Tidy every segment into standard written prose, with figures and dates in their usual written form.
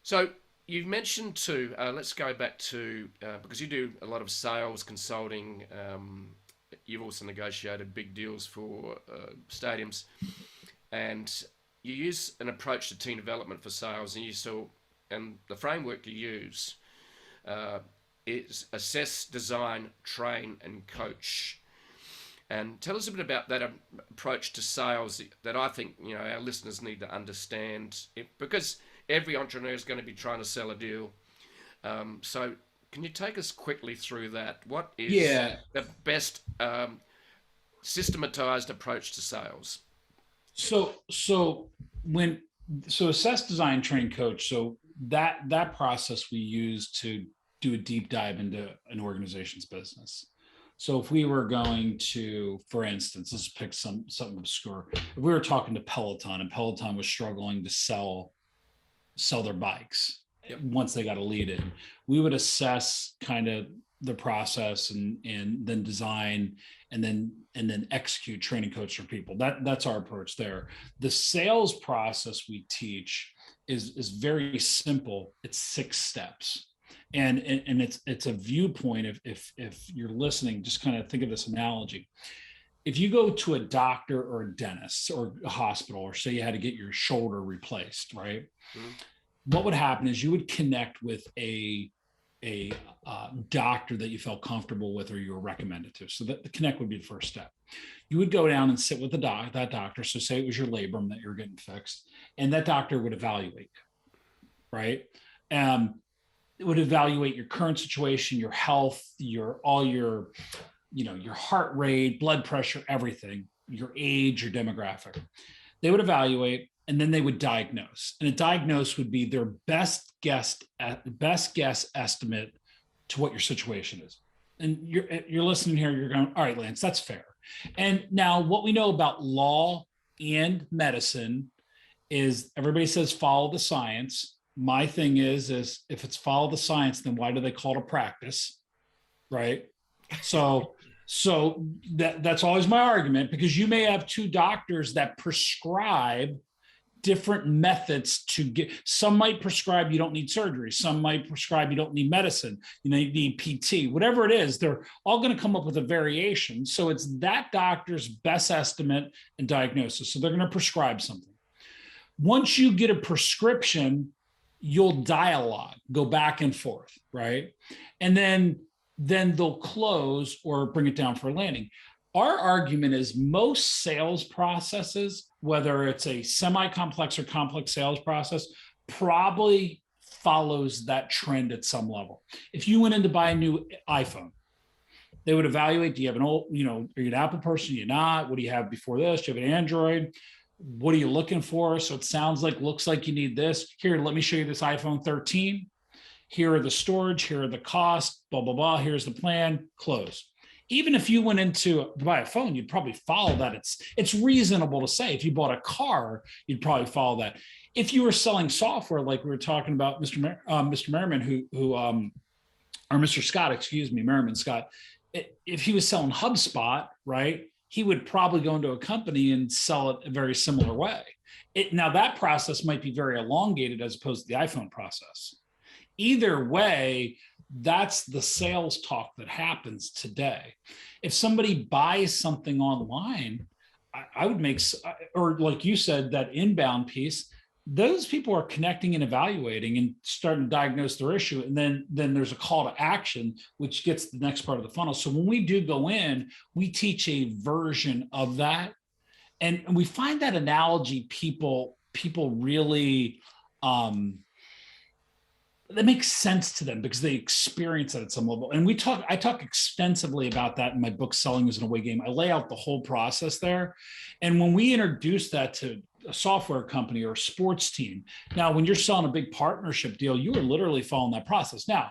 So you've mentioned too. Let's go back to because you do a lot of sales consulting. You've also negotiated big deals for stadiums, and you use an approach to team development for sales, and the framework you use uh, is assess, design, train, and coach. And tell us a bit about that approach to sales that I think our listeners need to understand, because every entrepreneur is going to be trying to sell a deal. So, can you take us quickly through that? What is Yeah. the best systematized approach to sales? So when so assess, design, train, coach. So that process we use to do a deep dive into an organization's business. So if we were going to, for instance, let's pick something obscure. If we were talking to Peloton and Peloton was struggling to sell their bikes Yep. once they got a lead in, we would assess kind of the process and then design and then execute training coach for people. That's our approach there. The sales process we teach is very simple. It's 6 steps. And it's a viewpoint. If you're listening, just kind of think of this analogy. If you go to a doctor or a dentist or a hospital, or say you had to get your shoulder replaced, right? Mm-hmm. What would happen is you would connect with a doctor that you felt comfortable with or you were recommended to. So that the connect would be the first step. You would go down and sit with that doctor. So say it was your labrum that you're getting fixed, and that doctor would evaluate, right? It would evaluate your current situation, your health, your heart rate, blood pressure, everything, your age, your demographic. They would evaluate, and then they would diagnose. And a diagnose would be their best guess estimate to what your situation is. And you're listening here, you're going, all right, Lance, that's fair. And now what we know about law and medicine is everybody says follow the science. My thing is if it's follow the science, then why do they call it a practice? Right. So that's always my argument, because you may have two doctors that prescribe different methods to get. Some might prescribe you don't need surgery, some might prescribe you don't need medicine, you need PT, whatever it is. They're all going to come up with a variation. So it's that doctor's best estimate and diagnosis. So they're going to prescribe something. Once you get a prescription, you'll dialogue, go back and forth, right? And then they'll close or bring it down for a landing. Our argument is most sales processes, whether it's a semi-complex or complex sales process, probably follows that trend at some level. If you went in to buy a new iPhone, they would evaluate, do you have an old, are you an Apple person? Are you not? What do you have before this? Do you have an Android? What are you looking for? So it looks like you need this. Here, let me show you this iPhone 13. Here are the storage, here are the costs, blah, blah, blah. Here's the plan, close. Even if you went into buy a phone, you'd probably follow that. It's reasonable to say if you bought a car, you'd probably follow that. If you were selling software, like we were talking about, Mr. Merriman, or Mr. Scott, excuse me, Merriman Scott, if he was selling HubSpot, right, he would probably go into a company and sell it a very similar way. Now that process might be very elongated as opposed to the iPhone process. Either way, that's the sales talk that happens today. If somebody buys something online, I would make, or like you said, that inbound piece, those people are connecting and evaluating and starting to diagnose their issue. And then there's a call to action, which gets the next part of the funnel. So when we do go in, we teach a version of that. And we find that analogy people really, that makes sense to them because they experience it at some level. And I talk extensively about that in my book, Selling is an Away Game. I lay out the whole process there. And when we introduce that to a software company or a sports team, now, when you're selling a big partnership deal, you are literally following that process. Now,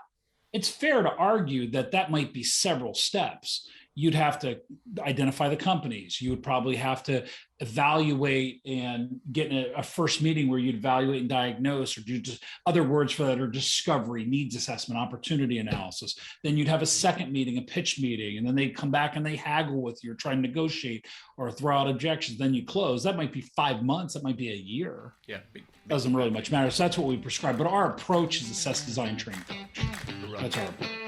it's fair to argue that might be several steps. you'd have to identify the companies. You would probably have to evaluate and get in a first meeting where you'd evaluate and diagnose, or do just other words for that are discovery, needs assessment, opportunity analysis. Then you'd have a second meeting, a pitch meeting, and then they come back and they haggle with you or try and negotiate or throw out objections. Then you close. That might be 5 months. That might be a year. Yeah. Doesn't really much matter. So that's what we prescribe. But our approach is assess, design, train, coach. Right. That's our approach.